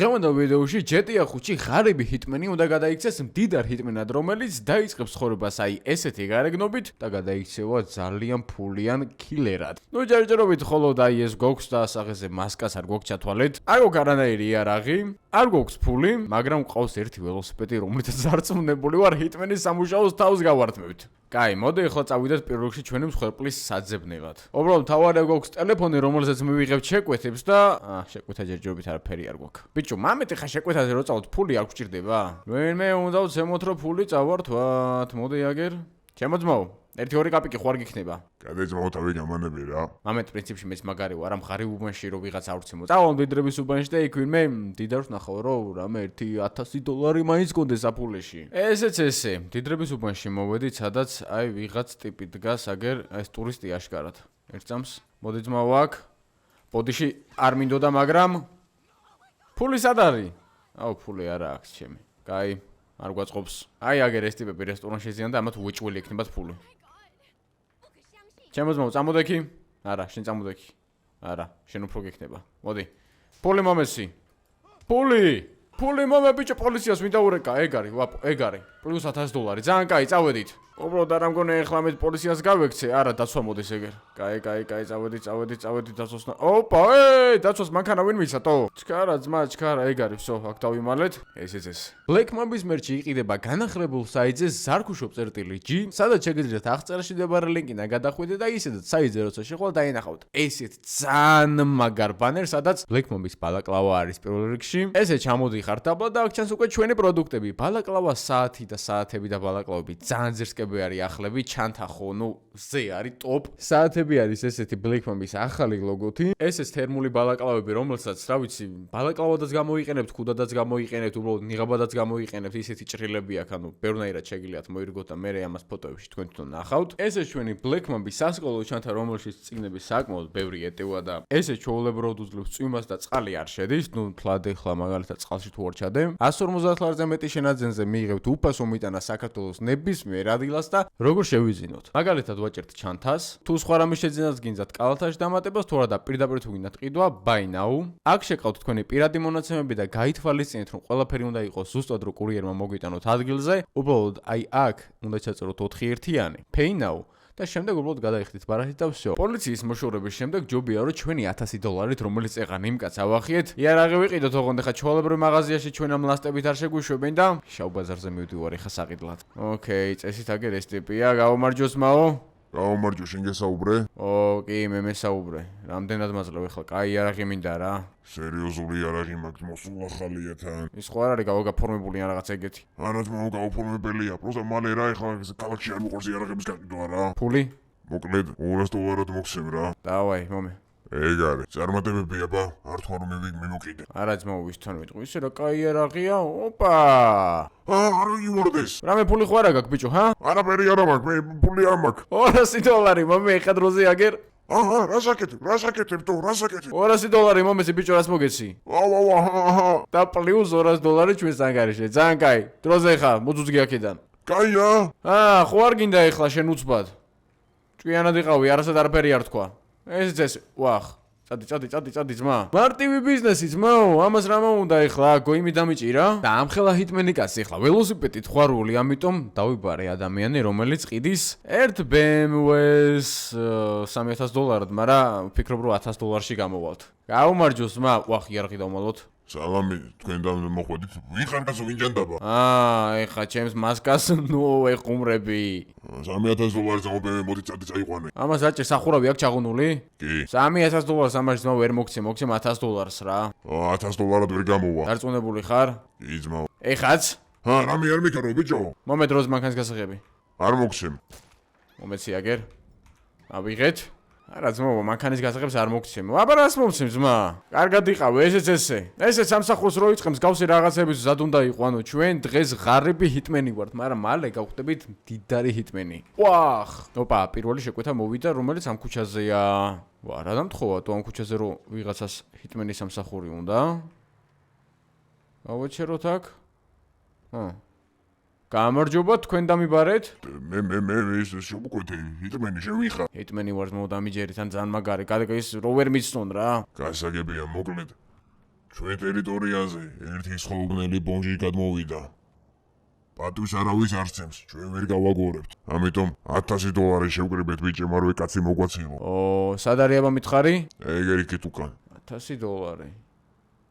დღევანდელ ვიდეოში GTA 5-ში ღარიბი ჰიტმენი უნდა გადაიქცეს მდიდარ ჰიტმენად, რომელიც დაიწყებს ცხოვრებას აი ესეთი გარეგნობით და გადაიქცევა ძალიან ფულიან კილერად. ნუ ჯერჯერობით ხოლოდ აი ეს გვაქვს და ასაღეზე მასკას არ გვაქვს ჩათვალეთ. არ გვაქვს არანაირი იარაღი, არ გვაქვს ფული, მაგრამ გვყავს ერთი ველოსიპედი, რომლითაც ზარწმუნებული ვარ ჰიტმენის სამუშაოს თავს გავართმევთ. კაი, მოდი ახლა წავიდეთ პირველ რიგში ჩვენი მსხვერპლის საძებნელად. უბრალოდ თავარია გვაქვს ტელეფონი, რომელზეც მივიღებთ შეკვეთებს და შეკვეთა ჯერჯერობით არაფერი არ გვაქვს. ბიჭო, მამეთ ახლა შეკვეთაზე რო წავთ, ფული არ გვჭირდება? ვინმე უნდა ვცემოთ, რომ ფული წავართვათ. მოდი აგერ. ჩემო ძმაო, 1-2 კაპიკი ხო არ გიქნება? გადაიძმაო თავი გამანები რა. მამეთ პრინციპში მეც მაგარი ვარ, ამ ღარიბ უბანში რო ვიღაც ავრცემო. წავალ მდიდრების უბანში და იქ ვინმე მდიდარს ნახავ, რომ რამე $1,000 მაინც გონდეს აფულეში. ესეც ესე, მდიდრების უბანში მოვედით, სადაც აი ვიღაც ტიპი დგას, აგერ ეს ტურისტი აშკარად. ერთ წამს, მოდი ძმაო აქ. ბოდიში არ მინდოდა, მაგრამ ფული სად არის? აუ, ფული არა აქვს ჩემი. კაი, არ გვაწყობს. აი აგერ ეს ტიპები რესტორანში ზიან და ამათ უეჭველი ექნებათ ფული. ჩემო ძმაო, წამოდექი? არა, შენ წამოდექი. არა, შენ უფრო გექნება. მოდი. ფული მომესი. ფული მომე ბიჭო, პოლიციას მინდა ურეკა, ეგ არის, ვაპო, ეგ არის. პლუს $100. ძალიან კაი, წავედით. უბრალოდ არ ამგონია ეხლა მე პოლიციას გავექცე, არა დაცვა მოდის ეგერ. კაი, წავედით დაცვას. ოპა, დაცვას მანქანა ვინ მიცატო? ჩქარა ძმა, ჩქარა, ეგ არის, всё, აქ დავიმალეთ. ესეც ეს. Black Mamba-ის მერჩი იყიდება განახლებულ საიტზე zarkusho.g, სადაც შეგიძლიათ აღწერაში მდებარე ლინკი და გადახვიდეთ და ისედაც საიტზე როცა შეხვალ დაინახავთ. ესეთ ძალიან მაგარ ბანერს, სადაც Black Mamba-ის ბალაკლავა არის პირველ რიგში. ესე ჩამოდიხართ აბლა და აქ ჩანს უკვე ჩვენი პროდუქტები. ბალაკლავა საათი და საათები და ბალაკლავები ძალიან ზერსკები არის ახლები, ჩანთახო, ნუ ზე არის ტოპ. საათები არის ესეთი Black Mamba-ის ახალი ლოგოთი. ესეც თერმული ბალაკლავები, რომელსაც, რა ვიცი, ბალაკლავადაც გამოიყენებთ, ქუდადაც გამოიყენებთ, უბრალოდ ნიღაბადაც გამოიყენებთ, ისეთი ჭრილები აქ, ანუ ბევრნაირად შეგიძლიათ მოირგოთ და მე ამას ფოტოებში თქვენ თვითონ ნახავთ. ესე ჩვენი Black Mamba-ის სასკოლო ჩანთა, რომელშიც წიგნები საკმაოდ ბევრი ეტევა და ესე ჩვეულებრივად უძლებს წვიმას და წყალი არ შედის, ნუ თლად ეხლა მაგალითად წყალში თუ არ ჩადე. $150-ზე მეტი შენაძენზე მიიღებთ უფასო მიტანა საქართველოს ნებისმიერ ადგილას და როგორ შევიზინოთ. მაგალითად ვაჭერთ ჩანთას, თუ სხვა რამე შეძენას გინძათ კალათაში დამატებას, თუ არა და პირდაპირ თუ გინდათ ყიდვა, buy now. აქ შეყავთ თქვენი პირადი მონაცემები და გაითვალისწინეთ, რომ ყველაფერი უნდა იყოს ზუსტად რო კურიერმა მოგვიტანოთ ადგილზე. უბრალოდ აი აქ უნდა ჩაწეროთ 4-1-იანი, pay now. და შემდეგ უბრალოდ გადაიხდით ბარათით და всё. პოლიციის მოშორების შემდეგ ჯობია რომ ჩვენი $1,000-ით, რომელიც ეყან იმ კაცს ავახიეთ, იარაღი ვიყიდოთ, ოღონდ ხა ჩვეულებრივ მაღაზიაში ჩვენ ამ ლასტებით არ შეგვიშვებენ და შავ ბაზარზე მივდივარ ხა საყიდლად. ოკეი, წესით აგერ ეს ტიპია, გავამარჯოს მაო. გაუმარჯო, შენ გესაუბრე? კი, მე მესაუბრე. რამდენად მაძლევ ახლა? კაი იარაღი მინდა რა. სერიოზული იარაღი მაქვს მოსულ ახალია თან. ის ხო არ არის გავაფორმებული ან რაღაც ეგეთი. არა ძმაო, გაუფორმებელია. პროსტა მალე რა ეხლა ქალაქში არ მოყარს იარაღების გაყიდვა რა. ფული? მოკლედ $200 მოხსენ რა. დავაი, მომე. ეგ არის. წარმატებები აბა, არ თქვა რომ მე მოკიდე. არა ძმაო, ვისთან ვიტყვი? ისე რა კაი იარაღია? ოპა! არ იმორდეს. რამე ფული ხო არა გაქვს ბიჭო, ჰა? არაფერი არა მაქვს, მე ფული არ მაქვს. $200 მომე ეხა დროზე აგერ. რა საკეთებ თუ, რა საკეთებ? $200 მომეცი ბიჭო, რას მოგეცი? აუ. და პლუს $200 ჩვენს ანგარიშზე. ძალიან კაი. დროზე ხა, მოძუძგი აქედან. კაია? ხო არ გინდა ეხლა შენ უცბად. ჭკვიანად იყავი, არასად არაფერი არ თქვა. ეს ვახ. წადი ძმა. მარტივი ბიზნესი ძმაო, ამას რა მოუნდა ეხლა? გოიმი დამიჭირა? და ამხელა ჰიტმენი კაცი ეხლა ველოსიპედით ხვარული, ამიტომ დავიბარე ადამიანი, რომელიც ყიდის ერთ BMW-ს $3,000-ად, მაგრამ ვფიქრობ რომ $1,000-ში გამოვალთ. გაუმარჯოს ძმა, ვახ იარაღი დავმალოთ. სალამი, თქვენ და მოხვედით. ვინ ხარ კაცო, ვინ ჯანდაბა? ეხა ჩემს მასკას ნუ ეყუმრები. $3,000 ზამობე, მოდი წაიყვანე. ამას აჭერ სახურავი აქვს ჩაღუნული? კი. $3,000 ამაში ძმა ვერ მოგცემ $1,000 რა. $1,000-ად ვერ გამოვა. დარწმუნებული ხარ? კი ძმაო. ეხაც? რამე არ მეკარო ბიჭო? მომე დროს მანქანის გასაღები. არ მოგცემ. მომეცი აგერ. ავიღეთ. არა ძმაო, მანქანის გასაღებს არ მოგცემ. აბა რას მომცემ ძმა? კარგად იყავ, ესეც ესე. ესეც სამსახურს რო იწყებს გავსი რაღაცების ზად უნდა იყო, ანუ ჩვენ დღეს ღარიბი ჰიტმენი ვართ, მაგრამ მალე გავხდებით მდიდარი ჰიტმენი. ვახ! ოპა, პირველი შეკვეთა მოვიდა, რომელიც ამ ქუჩაზეა. რა დამთხოვა თუ ამ ქუჩაზე რო ვიღაცას ჰიტმენის სამსახური უნდა? გავაჩეროთ აქ. გამარჯობა, თქვენ დამიბარეთ? მე ის შევუკვეთე, ჰიტმენი შევიხარ. ჰიტმენი ვარ, მომდამიჯერით ან ძალიან მაგარი. კადე ის რო ვერ მიცნონ რა. გასაგებია, მოკლედ. ჩვენ ტერიტორიაზე ერთი სხეულნელი ბომჟი გადმოვიდა. პატვის არავის არ სცემს, ჩვენ ვერ გავაგორებთ. ამიტომ $1000 შევკრიბეთ ბიჭი, მარვე კაცი მოგვაცილო. ო, სად არის აბა მითხარი? ეგ იქით უკან. $1000.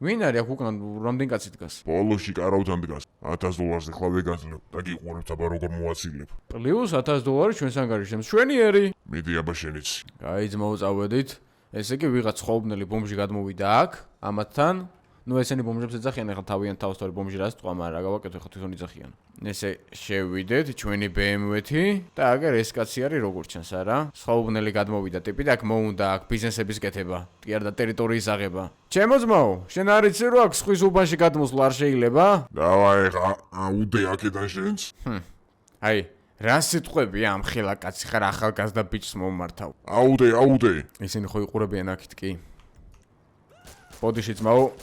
ვინ არის აქ უკან რამდენი კაცი დგას? ბოლოში კარავთან დგას. $1000-ზე ხლა ვეგაძლევ და გიყვარებთ აბა როგორ მოვაცილებ. პლუს $1000 ჩვენს ანგარიშებს. შვენიერი. მიდი აბა შენიც. აი ძმაო წავედით. ესე იგი ვიღაც ხოვბნელი ბომჟი გადმოვიდა აქ, ამათთან. ნუ ესენი ბომჟებს ეძახიან, ახლა თავიანთ თავს თორე ბომჟი რას თქვა, მაგრამ რა გავაკეთო, ხო თვითონ იძახიან. ესე შევიდეთ ჩვენი BMW-თი და აგერ ეს კაცი არის როგორც ჩანს, არა? ხოვბნელი გადმოვიდა ტიპი და აქ მოუნდა აქ ბიზნესების კეთება, კი არა და ტერიტორიის აღება. ჩემო ძმაო, შენ არ იცი რომ აქ სხვის უბანში გადმოსვლა არ შეიძლება? დავა ეხა, უდე აქედან შენს. აი, რა სიტყვებია ამ ხელა კაცი ხარ ახალგაზრდა ბიჭს მომმართავ. აუდე. ისინი ხო იყურებიან აქეთ კი. ბოდიში ძმაო,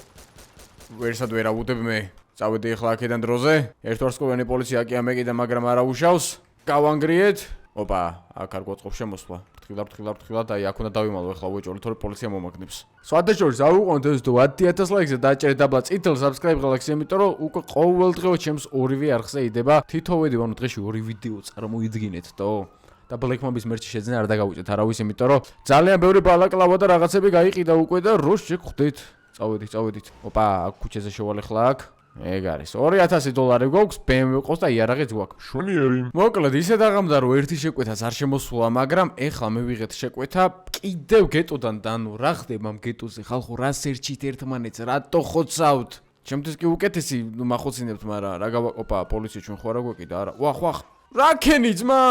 ვერსად ვერ აუდებ მე. წავედი ახლა აქედან დროზე. ერთვარსკვლავიანი პოლიცია კი ამეკიდა, მაგრამ არა უშავს. გავანგრიეთ. ოპა, აქ არ გვაწყობს შემოსვლა. ფრთხილად, აი აქ უნდა დავიმალო ახლა უეჭოლი, თორე პოლიცია მომაგნებს. სხვადასხვა აუყონთ ეს თუ 10000 ლაიქზე დააჭერეთ დაბლა წითელ subscribe გალაქსი, იმიტომ რომ უკვე ყოველდღიო ჩემს ორივე არხზე იდება თითოედი ანუ დღეში 2 ვიდეო წარმოიდგინეთ თო. და Black Mambis მერჩი შეძენა არ დაგავუჭეთ არავის, იმიტომ რომ ძალიან ბევრი ბალაკლავა და რაღაცები გაიყიდა უკვე და რო შეგხვდით. წავედით. ოპა, აქ ქუჩაზე შევალე ხლა აქ. ეგ არის. $2000 გვაქვს, BMW ყავს და იარაღიც გვაქვს. შვენიერი. მოკლედ, ისე დაღამდა რომ ერთი შეკვეთას არ შემოსულა, მაგრამ ეხლა მე ვიღეთ შეკვეთა კიდევ გეტოდან და ანუ რა ხდება ამ გეტოზე ხალხო, რა სერჩით ერთმანეთს, რატო ხოცავთ? ჩემთვის კი უკეთესი მახოცინებთ, მაგრამ რა ოპა, პოლიცია ჩვენ ხო არა გვეკიდა, არა. ვახ. რა ქენი ძმა?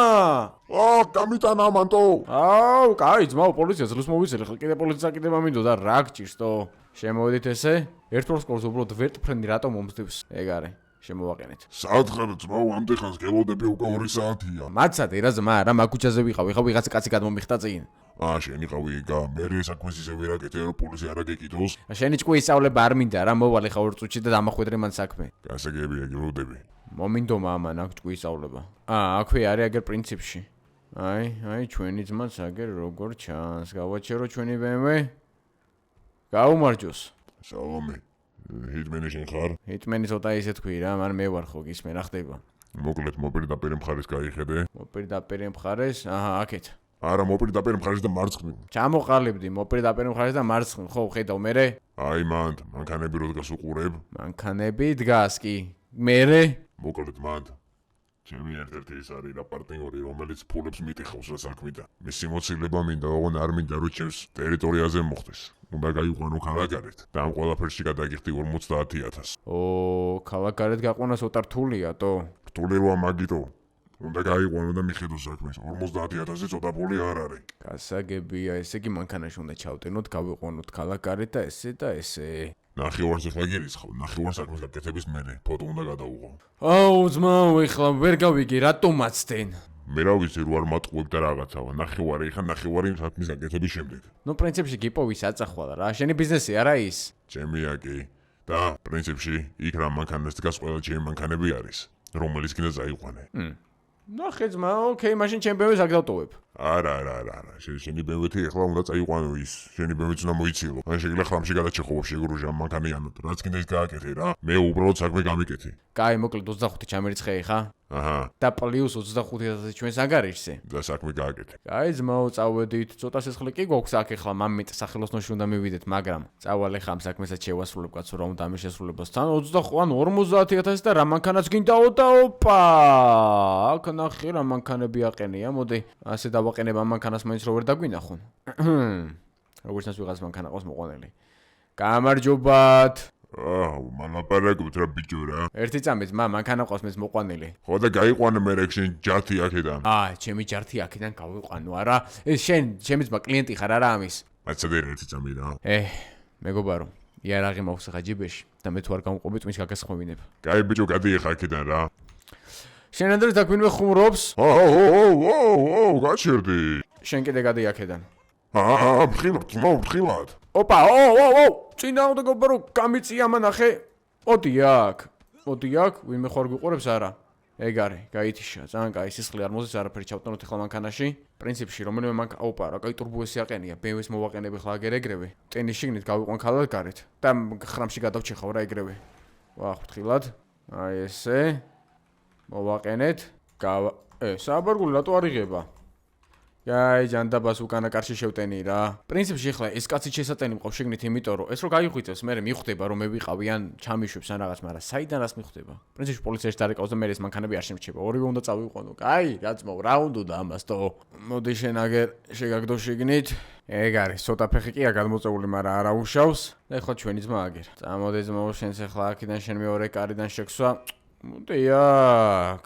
გამიტანა ამანტო. აუ, კაი ძმაო, პოლიცია ძლოს მოვიცილე, ხა კიდე პოლიცია საკითხება მინდოდა, რა გჭირს თო? შემოვედით ესე? ერთვარსკვლავს უბრალოდ ვერტფრენდი რატომ მომსდევს? ეგ არის. შემოვაყენეთ. სათხარ ძმაო, ამდენ გელოდები უკვე 2 საათია. მაცადე რა ძმა, რა მაგუჩაზე ვიყავ, ეხა ვიღაც კაცი გადმომიხტა წინ. შენ იყავი იგა, მე საქმეს ისე ვერ აკეთე, რომ პოლიცია არ აგეკიდოს. შენი ჭკუი ისწავლება არ მინდა, რა მოვალე ხა 2 წუთში და დამახვედრე მან საქმე. გასაგებია, გელოდები. მომინდომა ამან აქ ჭკუი ისწავლება. აქვე არის აგერ პრინციპში. აი, ჩვენი ძმაც აგერ როგორ ჩანს, გავაჩერო ჩვენი BMW. გაუმარჯოს. სალამი. ჰიტმენი შენ ხარ? ჰიტმენი ცოტა ისე თქვი რა, მაგრამ მე ვარ ხო გისმენ, რა ხდება? მოკლედ მოპირდაპირე მხარეს გაიხედე. მოპირდაპირე მხარეს? აჰა, აქეთ. არა, მოპირდაპირე მხარეს და მარცხნივ. ჩამოყალიბდი, მოპირდაპირე მხარეს და მარცხნივ, ხო, ხედავ მერე? აი მანქანები რო დგას უყურებ. მანქანები დგას კი. მერე? მოკლედ ჩემი ერთ-ერთი ის არის რა პარტნიორი, რომელიც ფულებს მიტიხავს რა საქმედა. მისი მოცილება მინდა, ოღონ არ მინდა რომ ჩემს ტერიტორიაზე მოხდეს. უნდა გაიყვანო ქალაქგარეთ და ამ ყველაფერში გადაგიხდი 50000. ო, ქალაქგარეთ გაყვანა ცოტა რთულია, თო? რთული როა მაგიტო. უნდა გაიყვანო და მიხედო საქმეს. 50000-ზე ცოტა ფული არ არის. გასაგებია, ესე იგი მანქანაში უნდა ჩავტენოთ, გავიყვანოთ ქალაქგარეთ და ესე. ნახევარს ახლა გირიცხავ, ნახევარს საქმეს გაკეთების მერე, ფოტო უნდა გადავუღო. აუ, ძმაო, ეხლა ვერ გავიგე, რატომ მაცდენ? მე რა ვიცი, რო არ მატყუებ და რაღაცაა. ნახევარი საქმის გაკეთების შემდეგ. ნუ პრინციპში გიპოვის აწახვალა რა, შენი ბიზნესი არა ის. ჩემია კი. და პრინციპში იქ რა მანქანას დგას ყველა ჩემი მანქანები არის, რომელიც კიდე წაიყვანე. ნახე ძმა, ოკეი, მაშინ ჩემ BMW-ს აქ დავტოვებ. არა. შენი BMW-თი ახლა უნდა წაიყვანო ის. შენი BMW-ც უნდა მოიცილო. ან შეგიძლია ხლამში გადაჭეხო შეგრუჟა მანქანიანად. რაც კიდე ის გააკეთე რა. მე უბრალოდ საქმე გამიკეთე. კაი, მოკლედ 25 ჩამერიცხე ხა? აჰა. და პლუს 25000 ჩვენს ანგარიშზე. და საქმე გააკეთე. კაი, ძმაო, წავედით. ცოტა სისხლი კი გვაქვს აქ ახლა, მამით სახელოსნოში უნდა მივიდეთ, მაგრამ წავალე ხა ამ საქმესაც შევასრულებ, კაცო, რა უნდა ამის შესრულებასთან 40000 და რა მანქანაც გინდაო და ოპა! აქ ნახე რა მანქანები აყენია, მოდი, ასე დავაყენებ ამ მანქანას მაინც რო ვერ დაგვინახონ. როგორც ნას ვიღაც მანქანა ყავს მოყვანილი. გამარჯობათ. მალაპარაკობთ რა ბიჭო რა. ერთი წამით მანქანა ყავს მეც მოყვანილი. ხო და გაიყვანე მე რეკშენ ჯართი აქედან. ჩემი ჯართი აქედან გავიყვანო, არა? ეს ჩემი ძმა კლიენტი ხარ არა ამის? მაცადე ერთი წამი რა. მეგობარო, იარაღი მაქვს ხა ჯიბეში და მე თუ არ გამყვები წმის გაგასხმევინებ. კაი ბიჭო, გადიეხა აქედან რა. შენ ანდრე დაგვინვე ხუმრობს? გაჩერდი. შენ კიდე გადი აქედან. ფრთხილად. ოპა, წინა უნდა გობარო გამიწია მანახე. მოდი აქ, ვინმე ხარ გვიყურებს არა? ეგ არის, გაითიშა, ძალიან კაი, სისხლი არ მოძებს, არაფერი ჩავტანოთ ახლა მანქანაში. პრინციპში, რომელიმე ოპა, რა კაი ტურბოესი აყენია, BMW-ს მოვაყენები ხლა აგერ ეგრევე. ტენის შიგნით გავიყვან ქალად გარეთ და ხრამში გადავჩეხავ რა ეგრევე. ვახვრთხილად. აი ესე. მოვაყენეთ. სააბარგული რატო არ იღება? აი ჯანდაბას უკანა კარში შევტენი რა. პრინციპში ახლა ეს კაცი შესატენი მყავს შეგნით, იმიტომ რომ ეს რო გაიხვიწევს, მე მიხვდება რომ მე ვიყავი ან ჩამიშვებს ან რაღაც, მაგრამ საიდან რას მიხვდება? პრინციპში პოლიციაში დარეკავს და მე ეს მანქანები არ შემრჩება. ორივე უნდა წავიყვანო. კაი, რაცმო, რა უნდა ამასტო. მოდი შენ აგერ შეგაგდო შეგნით. ეგ არის, ცოტა ფეხი კი არ გადმოწეული, მაგრამ არა უშავს. და ახლა ჩვენი ძმა აგერ. წამოდი ძმაო, შენს ახლა აქედან შენ მეორე კარიდან შექსვა. მოდი აქ.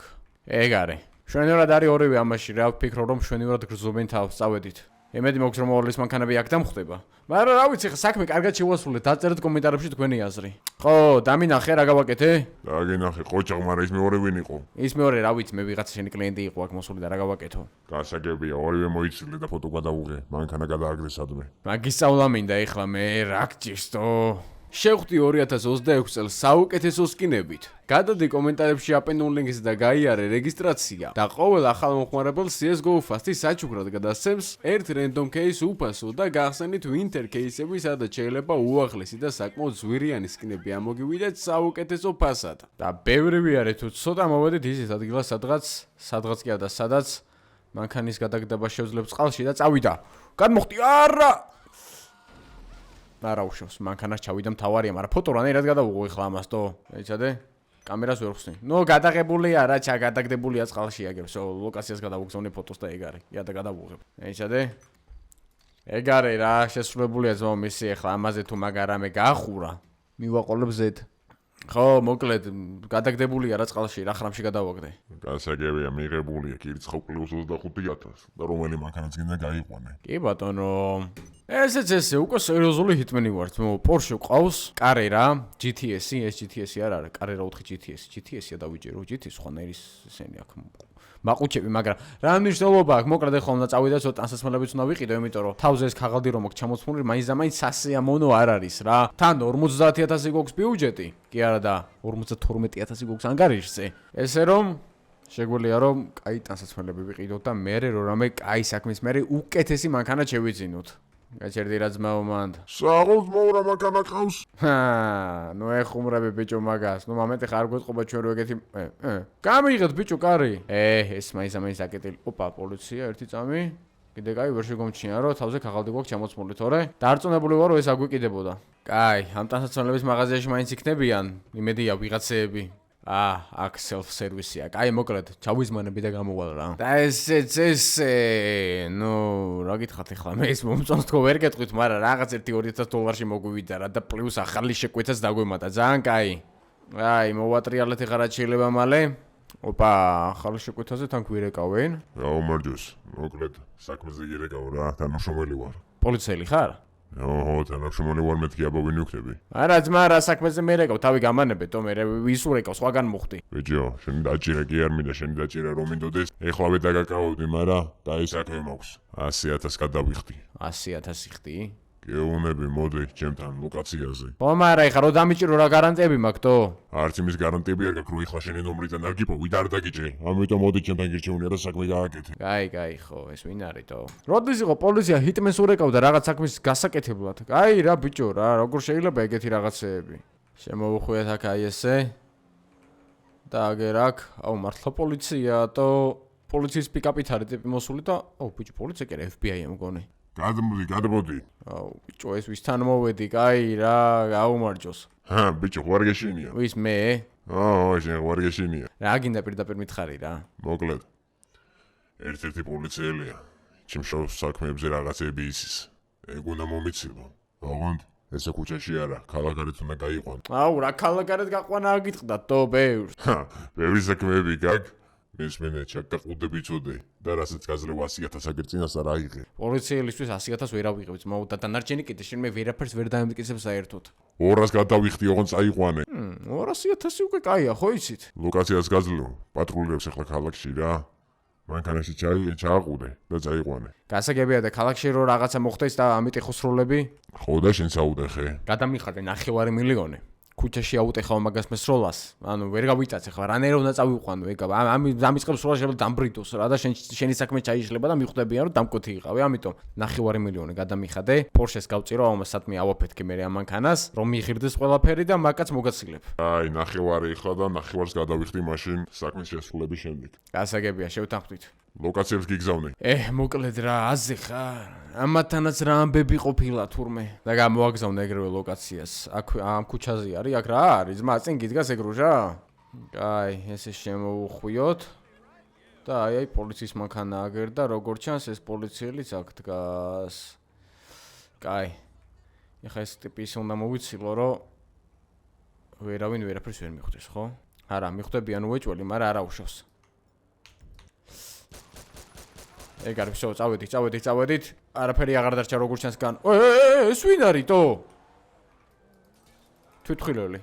ეგ არის. შვენივრად არის ორივე ამაში, რა ვფიქრო რომ შვენივრად გრძობენ თავს, წავედით. ემედი მოქვს რომ მოვლის მანქანები აქ დამხვდება. მაგრამ რა ვიცი, ხა საქმე კარგად შევასრულეთ, დაწერეთ კომენტარებში თქვენი აზრი. ხო, დამინახე რა გავაკეთე? დაგინახე, ყოჭაღ, მაგრამ ის მეორე ვინ იყო? ის მეორე რა ვიცი, მე ვიღაცა შენი კლიენტი იყო აქ მოსული და რა გავაკეთო? გასაგებია, ორივე მოიცილე და ფოტო გადავუღე, მანქანა გადააგრე სადმე. მაგის სწავლა მინდა ეხლა მე რა გჭირსო? შევხვდი 2026 წელს საუკეთესო სკინებით. გადადი კომენტარებში აპენდულ ლინკს და გაიარე რეგისტრაცია და ყოველ ახალ მომხმარებელს CS:GO Fast-ის საჩუქრად გადასცემს ერთ random case უფასო და გახსენით winter case-ები, სადაც შეიძლება უახლესი და საკმაოდ ზვირიანი სკინები ამოგივიდეთ საუკეთესო ფასად. და ბევრი ვიარე თუ ცოტა მოვედით ისეთ ადგილას, სადღაც კი არა, სადაც მანქანის გადაგდება შევძლებს წყალში და წავიდა. გადმოხდი, არა! არა უშავს, მანქანას ჩავიდა მთავარია, მაგრამ ფოტო რანაირად გადავუღო ეხლა ამასტო? ეცადე? კამერას ვერ ხსნი. ნუ გადაღებულია რა, გადაგდებულია წყალში აგებს. ლოკაციას გადავუგზავნე ფოტოს და ეგ არის. ია და გადავუღებ. ეცადე? ეგ არის რა, შესრულებულია ძმაო მისი ეხლა ამაზე თუ მაგარამე გაახურა. მივაყოლებ ზედ. ხო, მოკლედ, გადაგდებულია რა წყალში, რა ხრამში გადავაგდე. გასაგებია, მიღებულია კირცხავ პლუს 25,000 და რომელი მანქანაც გინდა გაიყვანე. კი ბატონო. ესეც ესე, უკვე სერიოზული ჰიტმენი ვართ. Porsche ყავს, Carrera, GTS-ი, ეს GTS-ი არ არის, Carrera 4 GTS, GTS-ია დავიჯერო, GTS სხვანაირის ესენი აქ. მაყუჩები, მაგრამ რა მნიშვნელობა აქვს? მოკლედ ახლა უნდა წავიდე ცოტა ტანსაცმელებიც უნდა ვიყიდო, იმიტომ რომ თავზე ეს ქაღალდი რომ აქვს ჩამოცმული, მაინც და მაინც სასიამოვნო არ არის რა. თან 50,000 გვაქვს ბიუჯეტი, კი არა და 52,000 გვაქვს ანგარიშზე. ესე რომ შეგვიძლია რომ კაი ტანსაცმელები ვიყიდოთ და მე რო რამე კაი საქმის მე უკეთესი მანქანა შევიძინოთ. გაჩერდი რა ძმაო მანდ. საღოლ მოურა მანქანა ყავს? ნუ ეხუმრები ბიჭო მაგას. ნუ მომენტი ხარ გვეწყობა ჩვენ რო ეგეთი. გამიღეთ ბიჭო კარი. ეს მაინც აკეტილი. ოპა, პოლიცია ერთი წამი. კიდე კაი ვერ შეგომჩნია რომ თავზე ქაღალდი გვაქვს ჩამოცმული, თორე დარწმუნებული ვარ რომ ეს აგვიკიდებოდა. კაი, ამ ტანსაცმელების მაღაზიაში მაინც იქნებიან. იმედია ვიღაცეები. აქ self-service-ია. კაი, მოკლედ, ჩავიზმანები და გამოვალ რა. და ესე, ნუ, რა გითხათ ახლა, მე ის მომწონს თქო ვერ გეტყვით, მაგრამ რაღაც $1,000 მოგვივიდა რა და პლუს ახალი შეკვეთაც დაგვემატა. ძალიან კაი. აი, მოვატრიალეთ ახლა რაც შეიძლება მალე. ოპა, ახალი შეკვეთაზე თან გვირეკავენ. გაუმარჯოს, მოკლედ, საქმეზე გირეკავ რა, თანამშრომელი ვარ. პოლიციელი ხარ? თანამშრომელი ვარ, მეთქი აბა ვინ ვიქნები? არა, ძმა, რა საქმეზე მერეკავ, თავი გამანებე, თო მე ვისურეკავ, სხვაგან მოხდი. ბიჭო, შენი დაჭირა კი არ მინდა, შენი დაჭირა რომ მინდოდეს, ეხლავე დაგაკავავდი, მაგრამ კაი საქმე მაქვს. 100,000 გადავიხდი. 100,000 იხდი? გეუნები, მოდი, ჩემთან ლოკაციაზე. ხო, მაგრამ ეხლა რო დამიჭირო რა გარანტიები მაქვს თო? არც იმის გარანტიები არ გაქვს, რომ ეხლა შენი ნომრიდან არ გიპოვი და არ დაგიჭრე. ამიტომ მოდი ჩემთან გირჩევნია და საქმე გააკეთე. კაი, ხო, ეს ვინ არის თო? როდის იყო პოლიცია ჰიტმენს ურეკავდა რაღაც საქმის გასაკეთებლად? კაი რა ბიჭო რა, როგორ შეიძლება ეგეთი რაღაცეები? შემოვუხვიეთ აქ აი ესე. და აგერ აქ, აუ მართლა პოლიცია, თო პოლიციის პიკაპით არის ტიპი მოსული და აუ ბიჭო, პოლიცია კი არა, FBI-ა მგონი. გადმოდი. აუ ბიჭო, ეს ვისთან მოვედი, კაი რა, გაუმარჯოს. ბიჭო, ხوار გეშინია. ვის მე? შენ ხوار გეშინია. რა გინდა პირდაპირ მითხარი რა? მოკლედ. ერთ-ერთი პოლიციელია. ჩემშობს საქმეებზე რაღაცები ისის. ეგ უნდა მომიცილო. ოღონდ ესე ქუჩაში არა, ქალაქარეთ უნდა გაიყვან. აუ რა ქალაქარეთ გაყვანა აგიტყდათ თო ბევრს. ბევრი საქმეები გაქვს. მესმენე ჩაკაყუდები წოდე და რასაც გაძლევ 100,000 აგერ წინასწარ აიღე. პოლიციელისთვის 100,000 ვერ ავიღებ ძმაო და დანარჩენი კიდე შენ მე ვერაფერს ვერ დაემტკიცებ საერთოდ. 200 გადავიხდი, ოღონდ წაიყვანე. 200,000 უკვე კაია, ხო იცით? ლოკაციას გაძლევ, პატრულებს ახლა ქალაქში რა. მანქანაში ჩააყუდე და წაიყვანე. გასაგებია და ქალაქში რო რაღაცა მოხდეს და ამით ეხოსროლები? ხო და შენ საუდე ხე? გადამიხადე 9,5 მილიონი. ქუჩაში აუტეხავ მაგას მე სროლას. ანუ ვერ გავიტაცე ხარ, რანაირად უნდა წავიყვანო ეგ. ამის წყებს სროლა შეიძლება დამბრიდოს რა და შენი საქმე ჩაიშლება და მიხვდებიან რომ დამკვეთი იყავი. ამიტომ 9 მილიონი გადამიხადე. Porsche-ს გავწირო ამას სათმე ავაფეთქე მე ამ მანქანას, რომ მიიღირდეს ყველაფერი და მაგაც მოგაცილებ. აი, 9 იხლა და 9-ს გადავიხდი მაშინ საქმის შესრულების შემდეგ. გასაგებია, შევთანხმდით. ლოკაციებს გიგზავნე. მოკლედ რა, აზე ხარ. ამათანაც რა ამბები ყოფილა თურმე. და გამოაგზავნე ეგრევე ლოკაციას. აქ ამ ქუჩაზე არის, აქ რა არის? ძმა, წინ გიდგას ეგრუჟა? კაი, ესე შემოუხვიოთ. და აი პოლიციის მანქანა აგერდა, როგორც ჩანს ეს პოლიციელიც აქ დგას. კაი. ეხა ეს ტიპი ის უნდა მოვიცილო, რომ ვერავინ ვერაფერს ვერ მიხვდეს, ხო? არა, მიხვდებიან უეჭველი, მაგრამ არ აუშავს. ეგ არის, всё, წავედით. არაფერი აღარ დარჩა როგორც ჩანს გან. ეს ვინ არის თო? თვითმხილველი.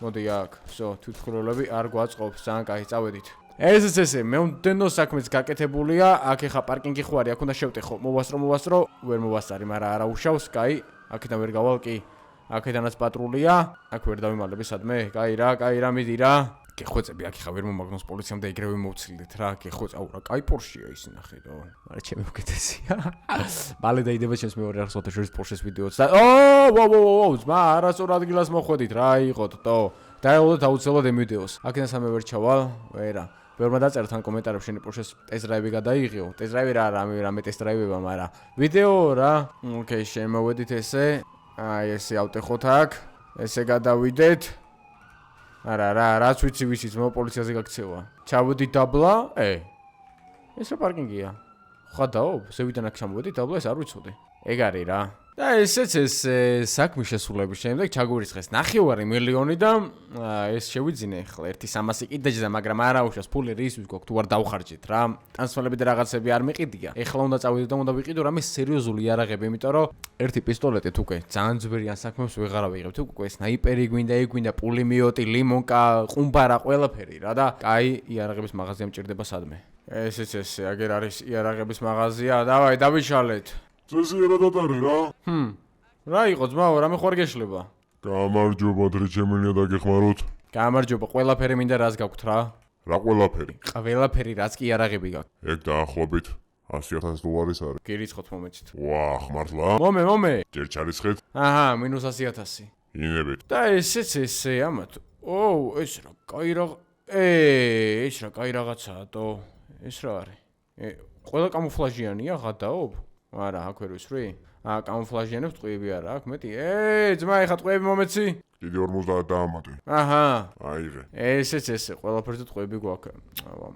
მოდი აქ, всё, თვითმხილველები არ გვაწყობს, ძალიან კაი, წავედით. ესე, მე უდენო საქმეც გაკეთებულია, აქ ეხა პარკინგი ხო არის, აქ უნდა შევტეხო. მოვასწრო, ვერ მოვასწარი, მაგრამ არ აუშავს, კაი, აქედან ვერ გავალ კი. აქედანაც პატრულია, აქ ვერ დავიმალები სადმე, კაი რა, მიდი რა. გეხვეწები აქ ხა ვერ მომაგნოს პოლიციამ და ეგრევე მოვცილდეთ რა, გეხვეწ, აუ რა, კაი Porsche-ია ის ნახე რა. არა ჩემი უკეთესია. მალე დაიდება ჩემს მეორე ახსოვთა შორის Porsche-ს ვიდეოც და ვაუ, ძმა, არასწორ ადგილას მოხვედით რა იყოთ თო. დაეულოთ აუცილებლად ამ ვიდეოს. აქედან სამე ვერ ჩავალ, ვერა. ვერმა დაწერთ ან კომენტარებში შენი Porsche-ს ტესტ-დრაივი გადაიღიო. ტესტ-დრაივი რა, რამე ტესტ-დრაივება, მაგრამ ვიდეო რა. ოკეი, შემოვედით ესე. აი ესე ავტეხოთ აქ. ესე გადავიდეთ. არა, რაც ვიცი ვისიც მე პოლიციაზე გაქცევა. ჩავედი დაბლა? ეს რა პარკინგია? ხა დაობ, ზევიდან აქ ჩამოვედი დაბლა, ეს არ ვიცოდი. ეგ არის რა. და ესეც ეს საქმის შესრულების შემდეგ ჩაგვირიცხეს 9 მილიონი და ეს შევიძინე ახლა 1-300 კიდეჯდა, მაგრამ არ აუშავს ფული რისთვის გვაქვს თუ არ დავხარჯეთ რა. ტრანსფერები და რაღაცები არ მიყიდია. ეხლა უნდა წავიდე და უნდა ვიყიდო რამე სერიოზული იარაღები, იმიტომ რომ ერთი პისტოლეტით უკვე ძალიან ძვირიან საქმებს ვეღარ ავიღებთ. უკვე სნაიპერი გვინდა, პულიმიოტი, ლიმონკა, ყუმბარა, ყველაფერი რა და კაი იარაღების მაღაზია მჭირდება სადმე. ესეც ესე, აგერ არის იარაღების მაღაზია. დავაი, დავიშალეთ. წესიერად ატარე რა. რა იყო ძმაო, რამე ხوار გეშლება? გამარჯობა, დრიჩემელია დაგეხმაროთ. გამარჯობა, ყველაფერი მინდა რას გაქვთ რა? რა ყველაფერი? ყველაფერი რაც კი იარაღები გაქვთ. ეგ დაახლოებით $100,000 არის. გირიცხოთ მომეცით. ვაჰ, მართლა? მომე. ჯერ ჩარიცხეთ? აჰა, -100,000. ინებით. და ესეც ესე ამათ. ეს რა, კაი რა. ეს რა, კაი რაღაცაა თო. ეს რა არის? ყველა კამუფლაჟიანია, ღადაობ? არა, აქ ვერ ვისვრი? კამუფლაჟიანებს ტყვიები არა აქვს მეტი? ძმა, ეხა ტყვიები მომეცი? კიდე 50 დაამატე. აჰა. აიღე. ესეც ესე, ყველაფერზე ტყვიები გვაქვს.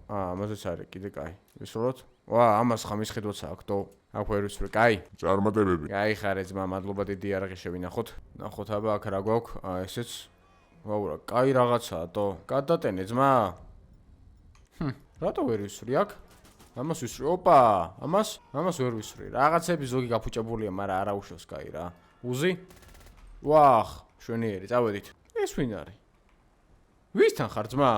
ამაზეც არის, კიდე კაი. ვისურვოთ? ამას ხამის ხედვაც აქვს თო. აქ ვერ ვისვრი, კაი. წარმატებები. კაი ხარე ძმა, მადლობა დიდი იარაღი შევინახოთ. ნახოთ აბა აქ რა გვაქვს? ესეც. ვაუ რა, კაი რაღაცაა თო. გადატენე ძმა. რატო ვერ ვისვრი აქ? ამას ვისვრი. ამას ვერ ვისვრი. რაღაცები ზოგი გაფუჭებულია, მაგრამ არ აუშავს კაი რა. უზი? ვაჰ, შვენიერი, წავედით. ეს ვინ არის? ვისთან ხარ ძმა?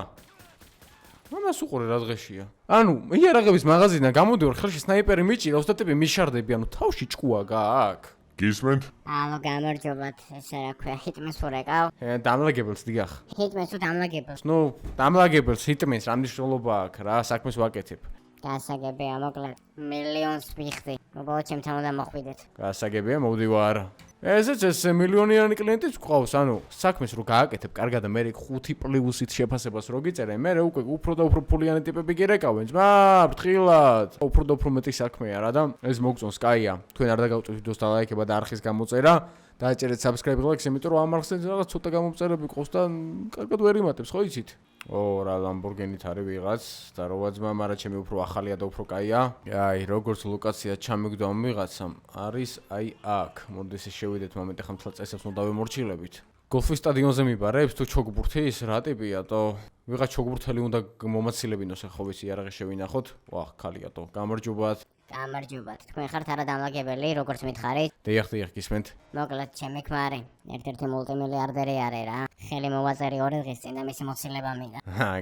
ამას უყურე რა დღეშია. ანუ, იარაღების მაღაზიიდან გამოდივარ, ხელში სნაიპერი მიჭირა, ოსტატები მიშარდები, ანუ თავში ჭკუა გააქვს. გისმენთ? ალო, გამარჯობათ, ესე რა ქვია, ჰიტმენს ვურეკავ? დამლაგებელს დიახ. ჰიტმენს თუ დამლაგებელს? ნუ, დამლაგებელს ჰიტმენს რა მნიშვნელობა აქვს რა, საქმეს ვაკეთებ. გასაგებია, მოკლედ, მილიონს ვიხდი. მოგოლა ჩემთან უნდა მოხვიდეთ. გასაგებია, მოვდივარ. ესეც ეს მილიონიანი კლიენტიც გვყავს, ანუ საქმეს რო გააკეთებ, კარგად და მე 5+-ით შეფასებას რო გიწერე, მე უკვე უფრო და უფრო ფულიანი ტიპები გირეკავენ. ძმა, ფრთხილად. უფრო და უფრო მეტი საქმეა რა და ეს მოგწონს, კაია. თქვენ არ დაგავწევთ ვიდეოს და ლაიქება და არხის გამოწერა. დააჭერეთ subscribe ლაიქს, იმიტომ რომ ამ არხზე რაღაც ცოტა გამომწერები ყავს და კარგად ვერ იმატებს, ხო იცით? რა Lamborghini-თ არის ვიღაც და როა ძმა, მაგრამ ჩემი უფრო ახალია და უფრო კაია. აი, როგორც ლოკაცია ჩამიგდო ამ ვიღაცამ, არის აი აქ. მოდი ესე შევიდეთ მომენტ ახლა მთელ წესებს უნდა ვემორჩილებით. გოლფის სტადიონზე მიბარებს თუ ჩოგბურთის რა ტიპია თო? ვიღაც ჩოგბურთელი უნდა მომაცილებინოს ახლა ვიცი იარაღი შევინახოთ. ვაჰ, ქალია თო. გამარჯობათ. გამარჯობათ. თქვენ ხართ არადამლაგებელი, როგორც მითხარით. დიახ, გისმენთ. მოკლედ, ჩემი ქმარი, ერთ-ერთი მულტიმილიარდერი არის რა. ხელი მოვაწერი 2 დღის წინ და მისი მოცილება მინდა.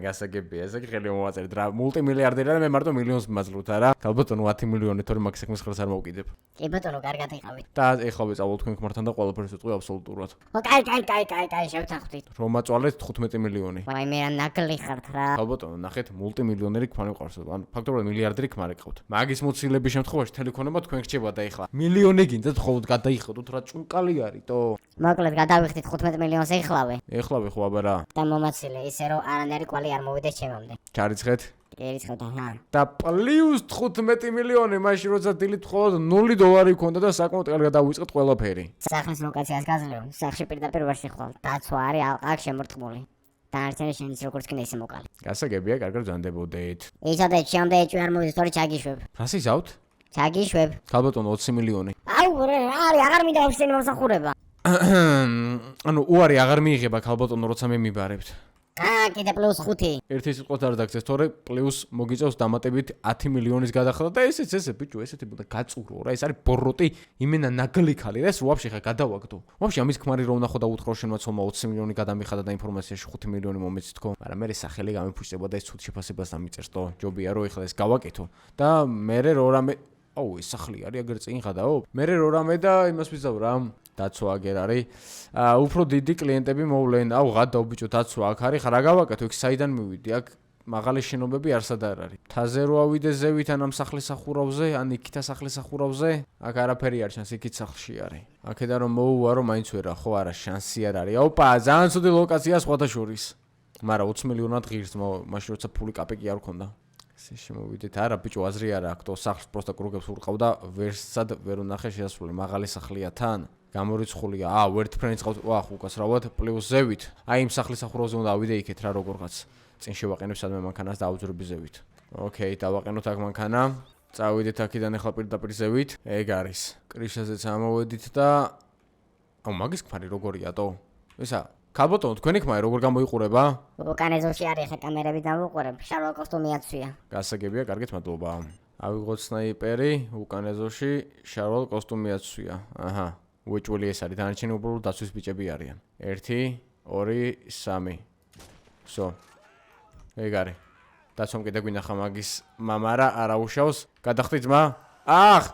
გასაგებია, ესე კი ხელი მოვაწერეთ რა. მულტიმილიარდერია და მე მარტო მილიონს მიმაძლევთ არა? ალბათო 10 მილიონი თორე მაგ საქმეს ხელს არ მოვკიდებ. კი ბატონო, კარგად იყავით. და ეხლა ვეწავლ თქვენ ქმართან და ყველაფერს ვიტყვი აბსოლუტურად. კაი, შევთანხმდით. რომ მაწვალეთ 15 მილიონი. ვაი, მე რა ნაკლი ხართ რა. ალბათო, ნახეთ, მულტიმილიონერი ქმარი ყავს. ან ფაქტობრივად მილიარდერი ქმარი ყავთ. მაგის მოცილების შემთხვევაში თელეფონება თქვენ რჩება და ეხლა მილიონი გინდათ ხოლმე გადაიხოდოთ რა ჭუნკალი არისო. მოკლედ, გადავიხდით 15 მილიონს ეხლავე. ეხლავე ხო აბა რა. და მომაცილე ისე რომ არანაირი კვალი არ მოვიდეს ჩემამდე. ჩარიცხეთ. ერიცხოთ აჰა. და პლუს 15 მილიონი მაშინ როცა დილით მხოლოდ $0 ქონდა და საკმაოდ კარგად დავიწყეთ ყველაფერი. სახლის ლოკაციას გაძლევ, სახში პირდაპირ ვერ შეხვალ. დაცვა არის აქ შემორტყმული. დანარჩენი შენის როგორც კი ისე მოკალი. გასაგებია, კარგად ზანდებოდეთ. იცოდე, ჩემამდე ეჭვი არ მოვიდეს, თორე ჩაგიშვებ. რას იზავთ? ჩაგიშვებ. ალბათო 20 მილიონი. აუ, არის, აღარ მინდა ოფისელი მომსახურება. ანუ უარი აღარ მიიღება ალბათო როცა მე მიბარებთ. კიდე პლუს 5. ერთი სიტყვით არ დაგწეს, თორე პლუს მოგიწევს დამატებით 10 მილიონის გადახდა და ესეც ბიჭო, ესეთი ბუდა გაწურო რა, ეს არის ბოროტი, იმენა ნაგლი ქალი რა, ეს ვაფშე ხა გადავაგდო. ვაფშე ამის ქმარი რომ ნახო და უთხრა შენმა ცოლმა 20 მილიონი გადამიხადა და ინფორმაციაში 5 მილიონი მომეცით ხო? მაგრამ მე სახელი გამიფუშება და ეს ცუდ შეფასებას ამიწერს თო. ჯობია რომ ეხლა ეს გავაკეთო და მე რო რამე აუ ეს სახლი არის აგერ წინ ხადაო? მე რო რამე და იმას ვიზავ რა. დაცვა აგერ არის. უფრო დიდი კლიენტები მოვლენ. აუ ღადაო ბიჭო, დაცვა აქ არის. ხა რა გავაკეთო? იქ საიდან მივიდი? აქ მაღალი შენობები არსად არ არის. თაზე რო ავიდე ზევით ან ამ სახლის სახურავზე, ან იქითა სახლის სახურავზე, აქ არაფერი არ ჩანს, იქით სახლში არის. აქედან რომ მოუვარო, მაინც ვერა, ხო არა, შანსი არ არის. ოპა, ძალიან ცუდი ლოკაცია სხვათა შორის. მაგრამ 20 მილიონად ღირს, მაშინ როცა ფული კაპიკი არ ქონდა. ესე შემოვიდეთ. არა ბიჭო, აზრი არა აქ, თო სახლს პროსტა კრუგებს ურყავდა, ვერსად ვერ უნახე შესასვლელი, მაღალი სახლია თან. გამორიცხულია. ვერთფრენიც ყავს, ვახ, უკასრავად, პლუს ზევით. იმ სახლის სახურავზე უნდა ავიდე იქეთ რა როგორღაც. წინ შევაყენებ სადმე მანქანას და ავძვრები ზევით. ოკეი, დავაყენოთ აქ მანქანა. წავიდეთ აქედან ახლა პირდაპირ ზევით. ეგ არის. კრიშაზეც ამოვედით და აუ მაგის ქმარი როგორია თო? ისა, ქალბატონო, თქვენი ქმარი როგორ გამოიყურება? უკანეზოში არის ხა კამერები დავუყურებ. შარვალ კოსტუმი აცვია. გასაგებია, კარგით, მადლობა. ავიღოთ სნაიპერი, უკანეზოში შარვალ კოსტუმი აცვია. აჰა. უეჭველი ეს არის, დანარჩენი უბრალოდ დაცვის ბიჭები არიან. 1, 2, 3. ვსო. ეგ არის. დაცვამ კიდე გვინახა მაგის მამა არა უშავს. გადახდი ძმა? ახ!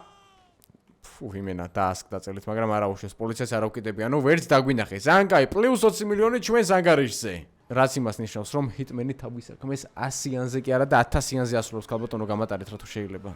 იმენა დასკ დაწელით, მაგრამ არა უშავს. პოლიციას არ ავკიდები, ანუ ვერც დაგვინახეს. ძალიან კაი, პლუს 20 მილიონი ჩვენს ანგარიშზე. რაც იმას ნიშნავს, რომ ჰიტმენი თავის საქმეს 100-იანზე კი არა და 1000-იანზე ასრულებს, ქალბატონო, გამატარეთ რა თუ შეიძლება.